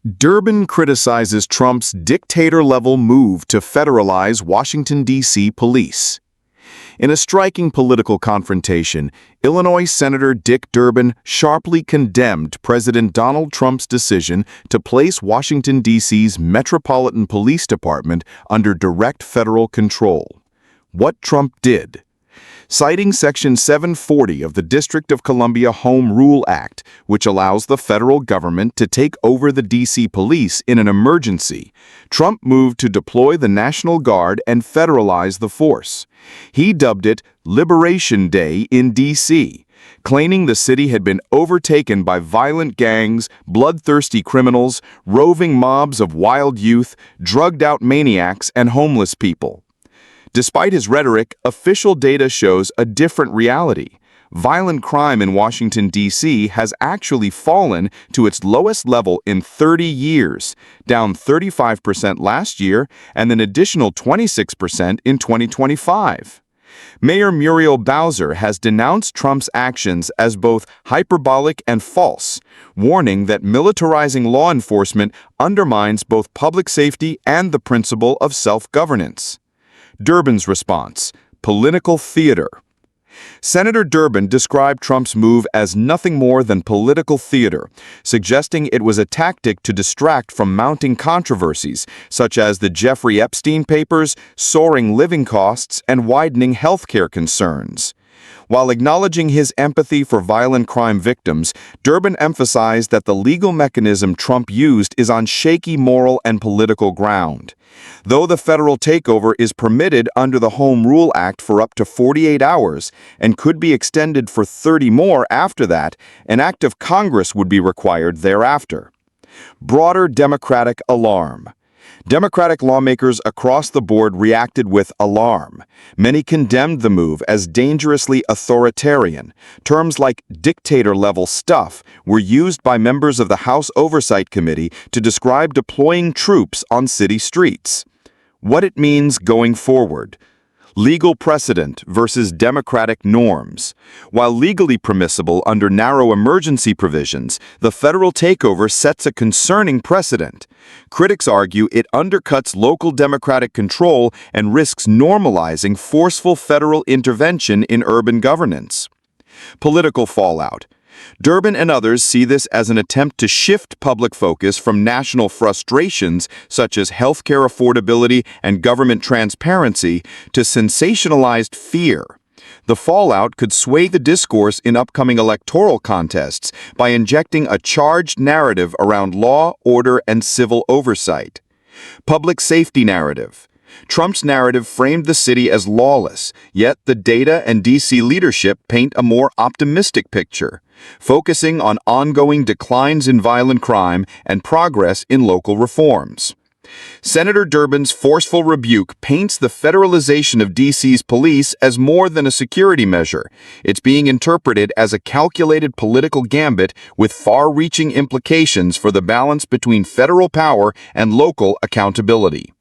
Durbin criticizes Trump's dictator-level move to federalize Washington, D.C. police. In a striking political confrontation, Illinois Senator Dick Durbin sharply condemned President Donald Trump's decision to place Washington, D.C.'s Metropolitan Police Department under direct federal control. What Trump did. Citing Section 740 of the District of Columbia Home Rule Act, which allows the federal government to take over the D.C. police in an emergency, Trump moved to deploy the National Guard and federalize the force. He dubbed it Liberation Day in D.C., claiming the city had been overtaken by violent gangs, bloodthirsty criminals, roving mobs of wild youth, drugged-out maniacs, and homeless people. Despite his rhetoric, official data shows a different reality. Violent crime in Washington, D.C. has actually fallen to its lowest level in 30 years, down 35% last year and an additional 26% in 2025. Mayor Muriel Bowser has denounced Trump's actions as both hyperbolic and false, warning that militarizing law enforcement undermines both public safety and the principle of self-governance. Durbin's response: political theater. Senator Durbin described Trump's move as nothing more than political theater, suggesting it was a tactic to distract from mounting controversies such as the Jeffrey Epstein papers, soaring living costs, and widening healthcare concerns. While acknowledging his empathy for violent crime victims, Durbin emphasized that the legal mechanism Trump used is on shaky moral and political ground. Though the federal takeover is permitted under the Home Rule Act for up to 48 hours and could be extended for 30 more after that, an act of Congress would be required thereafter. Broader Democratic alarm. Democratic lawmakers across the board reacted with alarm. Many condemned the move as dangerously authoritarian. Terms like dictator-level stuff were used by members of the House Oversight Committee to describe deploying troops on city streets. What it means going forward. Legal precedent versus democratic norms. While legally permissible under narrow emergency provisions, the federal takeover sets a concerning precedent. Critics argue it undercuts local democratic control and risks normalizing forceful federal intervention in urban governance. Political fallout. Durbin and others see this as an attempt to shift public focus from national frustrations such as healthcare affordability and government transparency to sensationalized fear. The fallout could sway the discourse in upcoming electoral contests by injecting a charged narrative around law, order, and civil oversight. Public safety narrative. Trump's narrative framed the city as lawless, yet the data and D.C. leadership paint a more optimistic picture, focusing on ongoing declines in violent crime and progress in local reforms. Senator Durbin's forceful rebuke paints the federalization of D.C.'s police as more than a security measure. It's being interpreted as a calculated political gambit with far-reaching implications for the balance between federal power and local accountability.